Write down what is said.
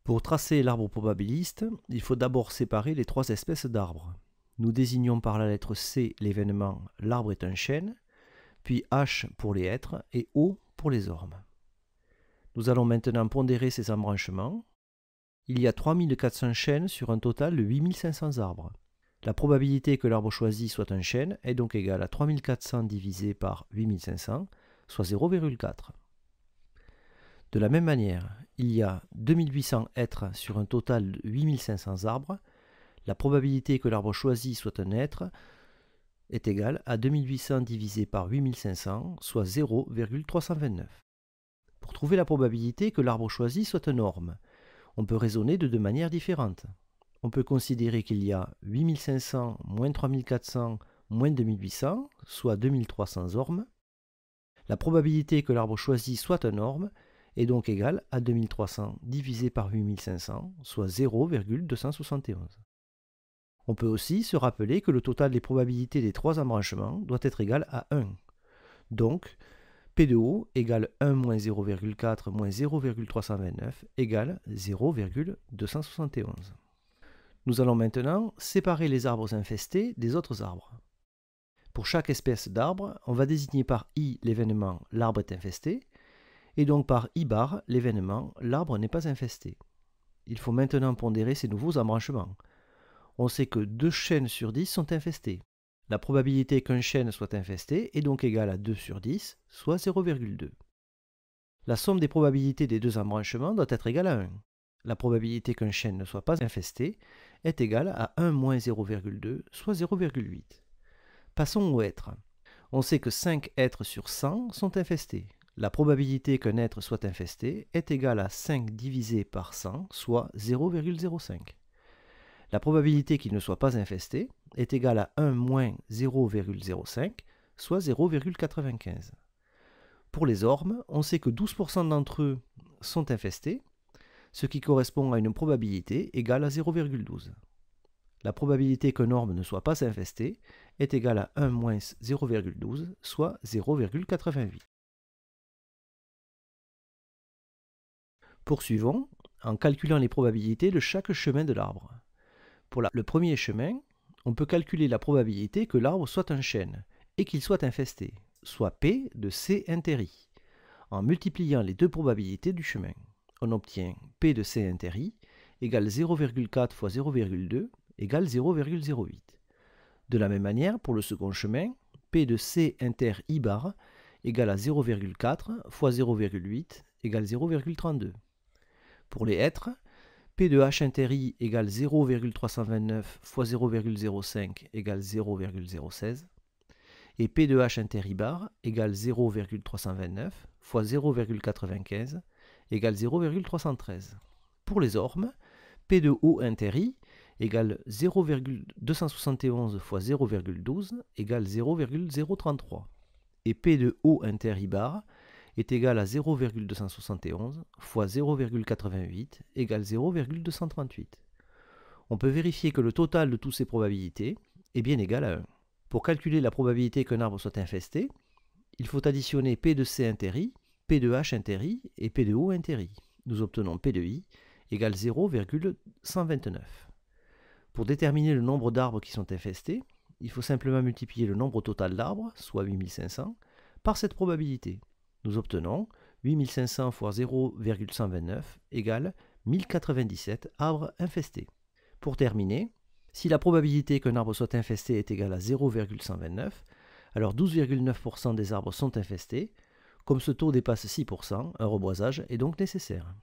Pour tracer l'arbre probabiliste, il faut d'abord séparer les trois espèces d'arbres. Nous désignons par la lettre C l'événement « l'arbre est un chêne », puis H pour les hêtres et O pour les ormes. Nous allons maintenant pondérer ces embranchements. Il y a 3400 chênes sur un total de 8500 arbres. La probabilité que l'arbre choisi soit un chêne est donc égale à 3400 divisé par 8500, soit 0,4. De la même manière, il y a 2800 hêtres sur un total de 8500 arbres. La probabilité que l'arbre choisi soit un hêtre est égale à 2800 divisé par 8500, soit 0,329. Pour trouver la probabilité que l'arbre choisi soit un orme, on peut raisonner de deux manières différentes. On peut considérer qu'il y a 8500 moins 3400 moins 2800, soit 2300 ormes. La probabilité que l'arbre choisi soit un orme est donc égale à 2300 divisé par 8500, soit 0,271. On peut aussi se rappeler que le total des probabilités des trois embranchements doit être égal à 1. Donc, P de O égale 1 moins 0,4 moins 0,329 égale 0,271. Nous allons maintenant séparer les arbres infestés des autres arbres. Pour chaque espèce d'arbre, on va désigner par I l'événement « l'arbre est infesté » et donc par I bar l'événement « l'arbre n'est pas infesté ». Il faut maintenant pondérer ces nouveaux embranchements. On sait que 2 chênes sur 10 sont infestés. La probabilité qu'un chêne soit infesté est donc égale à 2 sur 10, soit 0,2. La somme des probabilités des deux embranchements doit être égale à 1. La probabilité qu'un chêne ne soit pas infesté est égale à 1 moins 0,2, soit 0,8. Passons aux hêtres. On sait que 5 hêtres sur 100 sont infestés. La probabilité qu'un hêtre soit infesté est égale à 5 divisé par 100, soit 0,05. La probabilité qu'il ne soit pas infesté est égale à 1 moins 0,05, soit 0,95. Pour les ormes, on sait que 12% d'entre eux sont infestés, ce qui correspond à une probabilité égale à 0,12. La probabilité qu'un orme ne soit pas infesté est égale à 1 moins 0,12, soit 0,88. Poursuivons en calculant les probabilités de chaque chemin de l'arbre. Pour le premier chemin, on peut calculer la probabilité que l'arbre soit un chêne et qu'il soit infesté, soit P de C inter I. En multipliant les deux probabilités du chemin, on obtient P de C inter I égale 0,4 fois 0,2 égale 0,08. De la même manière, pour le second chemin, P de C inter I bar égale à 0,4 fois 0,8 égale 0,32. Pour les hêtres, P de H inter I égale 0,329 fois 0,05 égale 0,016 et P de H inter I bar égale 0,329 fois 0,95 égale 0,313. Pour les ormes, P de O inter I égale 0,271 fois 0,12 égale 0,033 et P de O inter I bar est égal à 0,271 fois 0,88 égale 0,238. On peut vérifier que le total de toutes ces probabilités est bien égal à 1. Pour calculer la probabilité qu'un arbre soit infesté, il faut additionner P de C inter I, P de H inter I et P de O inter I. Nous obtenons P de I égale 0,129. Pour déterminer le nombre d'arbres qui sont infestés, il faut simplement multiplier le nombre total d'arbres, soit 8500, par cette probabilité. Nous obtenons 8500 fois 0,129 égale 1097 arbres infestés. Pour terminer, si la probabilité qu'un arbre soit infesté est égale à 0,129, alors 12,9% des arbres sont infestés. Comme ce taux dépasse 6%, un reboisage est donc nécessaire.